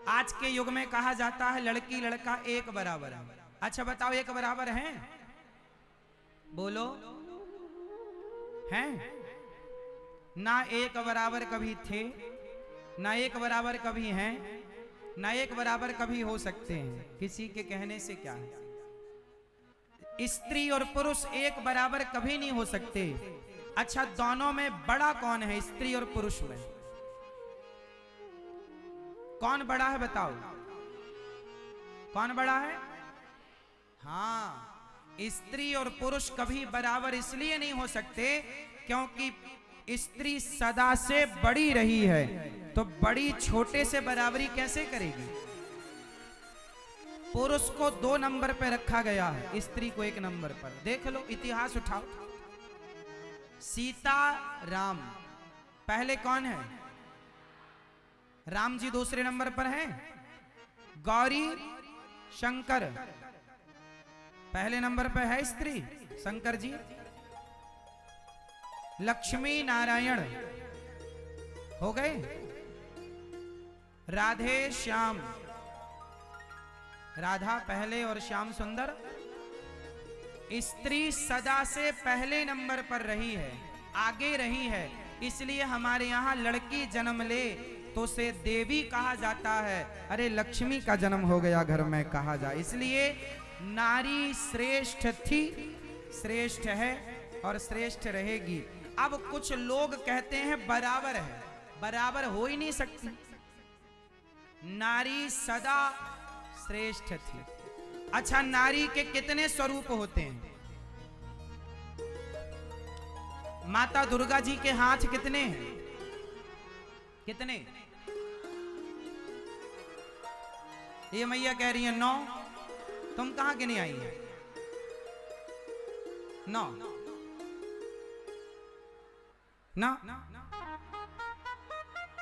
आज के युग में कहा जाता है लड़की लड़का एक बराबर है। अच्छा बताओ, एक बराबर हैं? बोलो, हैं? ना एक बराबर कभी थे, ना एक बराबर कभी हैं, ना एक बराबर कभी हो सकते हैं। किसी के कहने से क्या है? स्त्री और पुरुष एक बराबर कभी नहीं हो सकते। अच्छा, दोनों में बड़ा कौन है? स्त्री और पुरुष में कौन बड़ा है? बताओ, कौन बड़ा है? हाँ, स्त्री और पुरुष कभी बराबर इसलिए नहीं हो सकते क्योंकि स्त्री सदा से बड़ी रही है, तो बड़ी छोटे से बराबरी कैसे करेगी? पुरुष को 2 नंबर पर रखा गया है, स्त्री को 1 नंबर पर। देख लो, इतिहास उठाओ। सीता राम पहले कौन है? राम जी दूसरे नंबर पर हैं। गौरी शंकर पहले नंबर पर है स्त्री, शंकर जी। लक्ष्मी नारायण हो गए। राधे श्याम, राधा पहले और श्याम सुंदर। स्त्री सदा से पहले नंबर पर रही है, आगे रही है। इसलिए हमारे यहाँ लड़की जन्म ले तो उसे देवी कहा जाता है। अरे लक्ष्मी का जन्म हो गया घर में कहा जाए। इसलिए नारी श्रेष्ठ थी, श्रेष्ठ है और श्रेष्ठ रहेगी। अब कुछ लोग कहते हैं बराबर है, बराबर हो ही नहीं सकती। नारी सदा श्रेष्ठ थी। अच्छा, नारी के कितने स्वरूप होते हैं? माता दुर्गा जी के हाथ कितने हैं? कितने? ये मैया कह रही है 9। तुम कहां के नहीं आई है? 9 ना?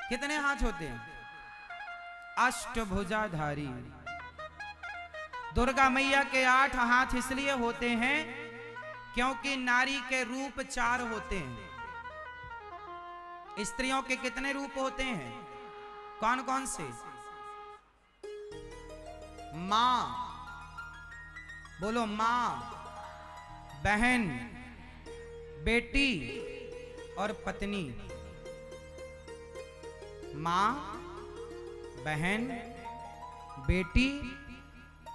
कितने हाथ होते हैं? अष्टभुजाधारी। दुर्गा मैया के 8 हाथ इसलिए होते हैं क्योंकि नारी के रूप 4 होते हैं। स्त्रियों के कितने रूप होते हैं? कौन कौन से? मां, बोलो मां, बहन, बेटी और पत्नी। मां, बहन, बेटी,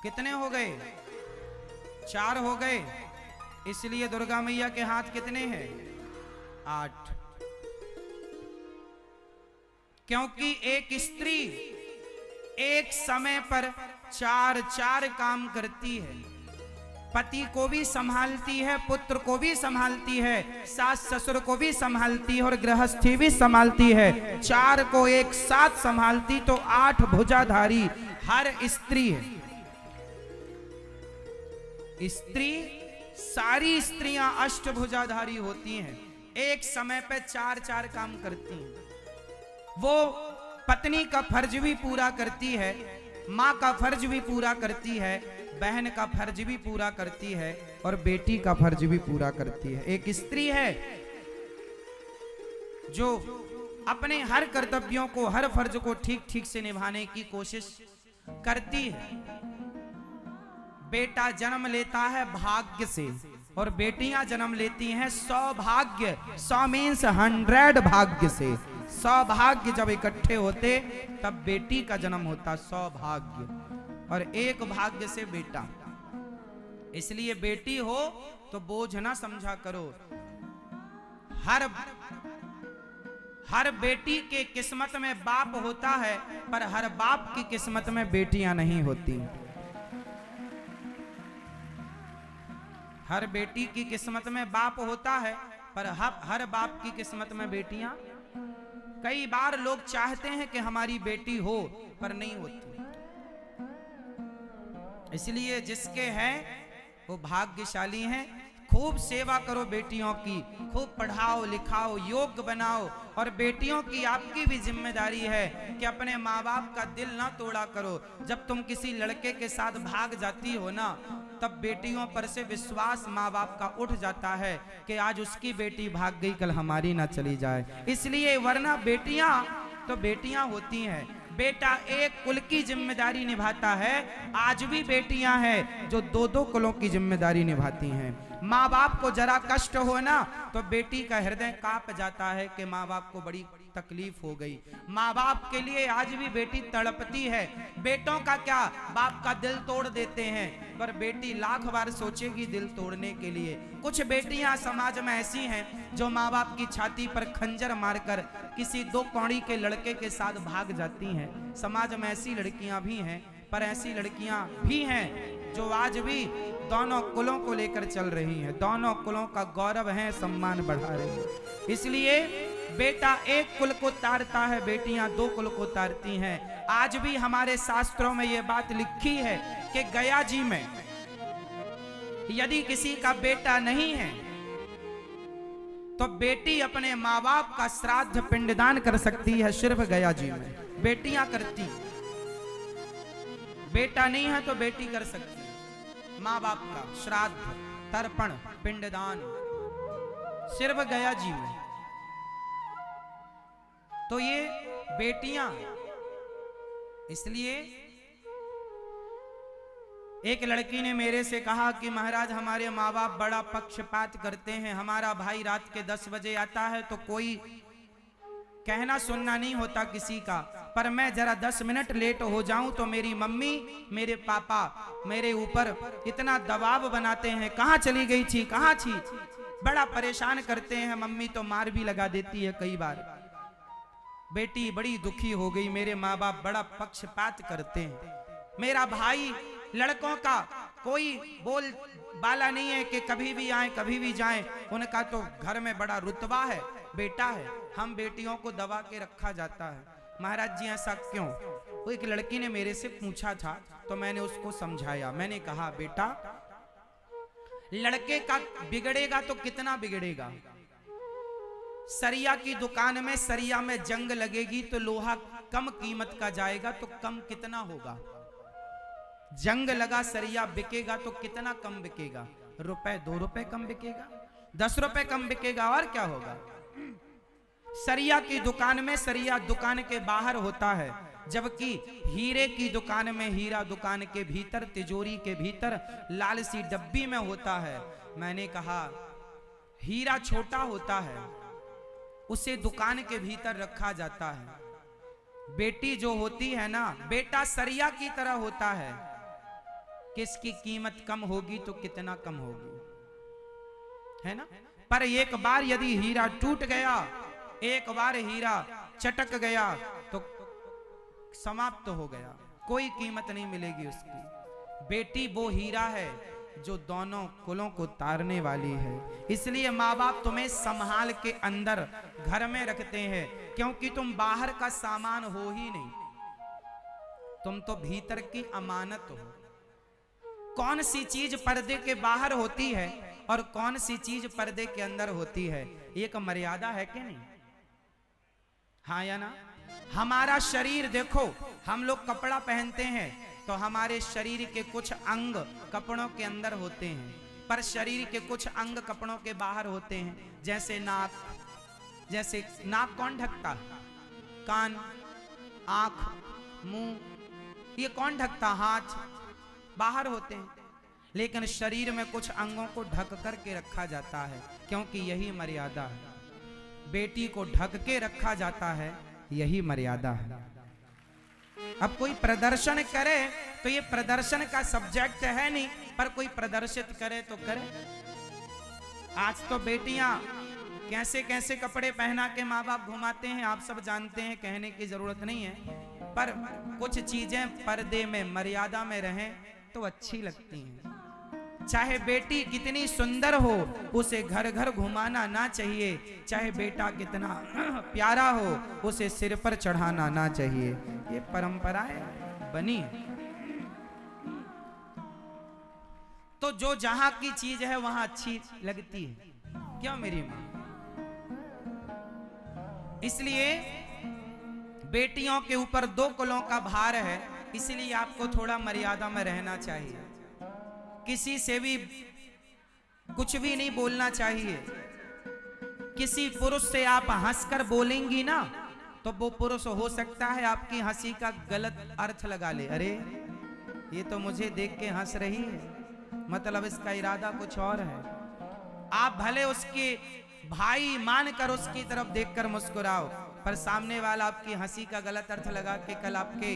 कितने हो गए? 4 हो गए। इसलिए दुर्गा मैया के हाथ कितने हैं? 8। क्योंकि एक स्त्री एक समय पर 4 काम करती है। पति को भी संभालती है, पुत्र को भी संभालती है, सास ससुर को भी संभालती है और गृहस्थी भी संभालती है। 4 को एक साथ संभालती तो 8 भुजाधारी हर स्त्री है। स्त्री, सारी स्त्रियां अष्टभुजाधारी होती हैं, एक समय पे 4 काम करती हैं। वो पत्नी का फर्ज भी पूरा करती है, माँ का फर्ज भी पूरा करती है, बहन का फर्ज भी पूरा करती है और बेटी का फर्ज भी पूरा करती है। एक स्त्री है जो अपने हर कर्तव्यों को, हर फर्ज को ठीक ठीक से निभाने की कोशिश करती है। बेटा जन्म लेता है भाग्य से और बेटियां जन्म लेती हैं सौभाग्य। 100 मीन्स 100 भाग्य से। सौभाग्य जब इकट्ठे होते तब बेटी का जन्म होता, सौभाग्य, और एक भाग्य से बेटा। इसलिए बेटी हो तो बोझ ना समझा करो। हर बेटी के किस्मत में बाप होता है, पर हर बाप की किस्मत में बेटियां नहीं होती। हर बेटी की किस्मत में बाप होता है, पर हर बाप की किस्मत में बेटियां। कई बार लोग चाहते हैं कि हमारी बेटी हो, पर नहीं होती। इसलिए जिसके हैं वो भाग्यशाली हैं। खूब सेवा करो बेटियों की, खूब पढ़ाओ लिखाओ, योग्य बनाओ। और बेटियों की आपकी भी जिम्मेदारी है कि अपने माँ बाप का दिल ना तोड़ा करो। जब तुम किसी लड़के के साथ भाग जाती हो ना, तब बेटियों पर से विश्वास माँ बाप का उठ जाता है कि आज उसकी बेटी भाग गई, कल हमारी ना चली जाए। इसलिए वरना बेटियां तो बेटियां होती हैं। बेटा एक कुल की जिम्मेदारी निभाता है, आज भी बेटियां हैं जो दो दो कुलों की जिम्मेदारी निभाती हैं। माँ बाप को जरा कष्ट हो ना तो बेटी का हृदय कांप जाता है कि माँ बाप को बड़ी तकलीफ हो गई। माँ बाप के लिए आज भी बेटी तड़पती है। बेटों का क्या, बाप का दिल तोड़ देते हैं, पर बेटी लाख बार सोचेगी दिल तोड़ने के लिए। कुछ बेटियां समाज में ऐसी हैं जो माँ बाप की छाती पर खंजर मारकर किसी दो कौड़ी के लड़के के साथ भाग जाती हैं। समाज में ऐसी लड़कियां भी हैं, पर ऐसी लड़कियां भी हैं जो आज भी दोनों कुलों को लेकर चल रही हैं, दोनों कुलों का गौरव है, सम्मान बढ़ा रही है। इसलिए बेटा एक कुल को तारता है, बेटियां दो कुल को तारती हैं। आज भी हमारे शास्त्रों में यह बात लिखी है कि गया जी में यदि किसी का बेटा नहीं है तो बेटी अपने माँ बाप का श्राद्ध पिंडदान कर सकती है, सिर्फ गया जी में बेटियां करती। बेटा नहीं है तो बेटी कर सकती है माँ बाप का श्राद्ध, तर्पण, पिंडदान, सिर्फ गया जी में। तो ये बेटियां, इसलिए एक लड़की ने मेरे से कहा कि महाराज हमारे माँ बाप बड़ा पक्षपात करते हैं, हमारा भाई रात के 10 बजे आता है तो कोई कहना सुनना नहीं होता किसी का, पर मैं जरा 10 मिनट लेट हो जाऊं तो मेरी मम्मी मेरे पापा मेरे ऊपर इतना दबाव बनाते हैं, कहाँ चली गई थी, कहाँ थी, बड़ा परेशान करते हैं। मम्मी तो मार भी लगा देती है कई बार। बेटी बड़ी दुखी हो गई, मेरे माँ बाप बड़ा पक्षपात करते हैं। मेरा भाई लड़कों का कोई बोल बाला नहीं है कि कभी भी आए कभी भी जाएं, उनका तो घर में बड़ा रुतबा है, बेटा है, हम बेटियों को दबा के रखा जाता है। महाराज जी ऐसा क्यों? वो एक लड़की ने मेरे से पूछा था तो मैंने उसको समझाया। मैंने कहा बेटा लड़के का बिगड़ेगा तो कितना बिगड़ेगा, सरिया की दुकान में सरिया में जंग लगेगी तो लोहा कम कीमत का जाएगा तो कम कितना होगा, जंग लगा सरिया बिकेगा तो कितना कम बिकेगा, रुपए 2 रुपए कम बिकेगा, 10 रुपए कम बिकेगा, और क्या होगा। सरिया की दुकान में सरिया दुकान के बाहर होता है, जबकि हीरे की दुकान में हीरा दुकान के भीतर, तिजोरी के भीतर लाल सी डब्बी में होता है। मैंने कहा हीरा छोटा होता है, उसे दुकान के भीतर रखा जाता है। बेटी जो होती है ना, बेटा सरिया की तरह होता है, किसकी कीमत कम होगी तो कितना कम होगी, है ना। पर एक बार यदि हीरा टूट गया, एक बार हीरा चटक गया तो समाप्त हो गया, कोई कीमत नहीं मिलेगी उसकी। बेटी वो हीरा है जो दोनों कुलों को तारने वाली है। इसलिए माँ बाप तुम्हें संभाल के अंदर घर में रखते हैं, क्योंकि तुम बाहर का सामान हो ही नहीं, तुम तो भीतर की अमानत हो। कौन सी चीज पर्दे के बाहर होती है और कौन सी चीज पर्दे के अंदर होती है, एक मर्यादा है कि नहीं, हाँ या ना। हमारा शरीर देखो, हम लोग कपड़ा पहनते हैं तो हमारे शरीर के कुछ अंग कपड़ों के अंदर होते हैं, पर शरीर के कुछ अंग कपड़ों के बाहर होते हैं। जैसे नाक, जैसे नाक कौन ढकता, कान, आंख, मुंह, ये कौन ढकता, हाथ बाहर होते हैं। लेकिन शरीर में कुछ अंगों को ढक कर के रखा जाता है, क्योंकि यही मर्यादा है। बेटी को ढक के रखा जाता है, यही मर्यादा है। अब कोई प्रदर्शन करे तो ये प्रदर्शन का सब्जेक्ट है नहीं, पर कोई प्रदर्शित करे तो करे। आज तो बेटियां कैसे कैसे कपड़े पहना के माँ बाप घुमाते हैं, आप सब जानते हैं, कहने की जरूरत नहीं है। पर कुछ चीजें पर्दे में मर्यादा में रहें तो अच्छी लगती हैं। चाहे बेटी कितनी सुंदर हो, उसे घर घर घुमाना ना चाहिए, चाहे बेटा कितना प्यारा हो, उसे सिर पर चढ़ाना ना चाहिए। ये परंपराएं बनी। तो जो जहां की चीज है वहां अच्छी लगती है, क्यों मेरी मां। इसलिए बेटियों के ऊपर 2 कुलों का भार है, इसलिए आपको थोड़ा मर्यादा में रहना चाहिए। किसी से भी कुछ भी नहीं बोलना चाहिए। किसी पुरुष से आप हंसकर बोलेंगी ना तो वो पुरुष हो सकता है आपकी हंसी का गलत अर्थ लगा ले, अरे ये तो मुझे देख के हंस रही है, मतलब इसका इरादा कुछ और है। आप भले उसके भाई मानकर उसकी तरफ देखकर मुस्कुराओ, पर सामने वाला आपकी हंसी का गलत अर्थ लगा के कल आपके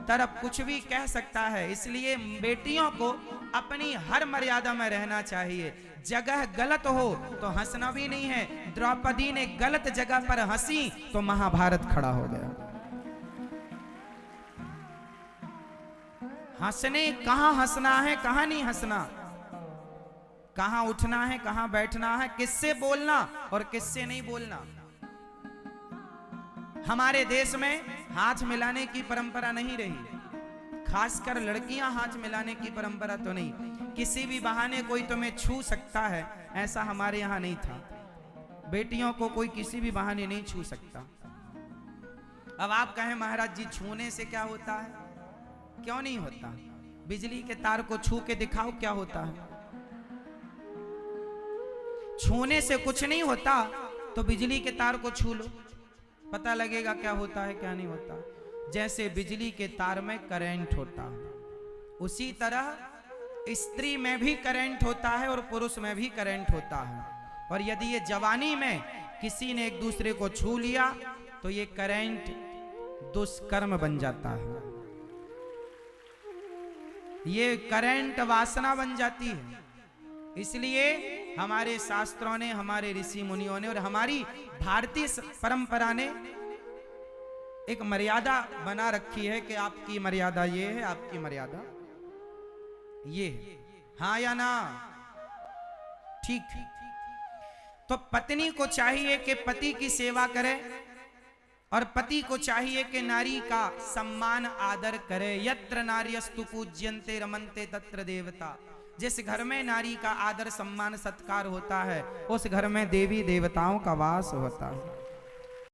तरफ कुछ भी कह सकता है। इसलिए बेटियों को अपनी हर मर्यादा में रहना चाहिए। जगह गलत हो तो हंसना भी नहीं है। द्रौपदी ने गलत जगह पर हंसी तो महाभारत खड़ा हो गया। हंसने कहां हंसना है, कहां नहीं हंसना, कहां उठना है, कहां बैठना है, किससे बोलना और किससे नहीं बोलना। हमारे देश में हाथ मिलाने की परंपरा नहीं रही, खासकर लड़कियां हाथ मिलाने की परंपरा तो नहीं। किसी भी बहाने कोई तुम्हें छू सकता है, ऐसा हमारे यहां नहीं था। बेटियों को कोई किसी भी बहाने नहीं छू सकता। अब आप कहें महाराज जी छूने से क्या होता है, क्यों नहीं होता? बिजली के तार को छू के दिखाओ क्या होता है। छूने से कुछ नहीं होता तो बिजली के तार को छू लो, पता लगेगा क्या होता है क्या नहीं होता। जैसे बिजली के तार में करंट होता है, उसी तरह स्त्री में भी करंट होता है और पुरुष में भी करंट होता है। और यदि ये जवानी में किसी ने एक दूसरे को छू लिया तो ये करंट दुष्कर्म बन जाता है, ये करंट वासना बन जाती है। इसलिए हमारे शास्त्रों ने, हमारे ऋषि मुनियों ने और हमारी भारतीय परंपरा ने एक मर्यादा बना रखी है कि आपकी मर्यादा ये है, आपकी मर्यादा ये है, हाँ या ना, ठीक। तो पत्नी को चाहिए कि पति की सेवा करे और पति को चाहिए कि नारी का सम्मान आदर करे। यत्र नार्यस्तु पूज्यन्ते रमन्ते तत्र देवता। जिस घर में नारी का आदर सम्मान सत्कार होता है उस घर में देवी देवताओं का वास होता है।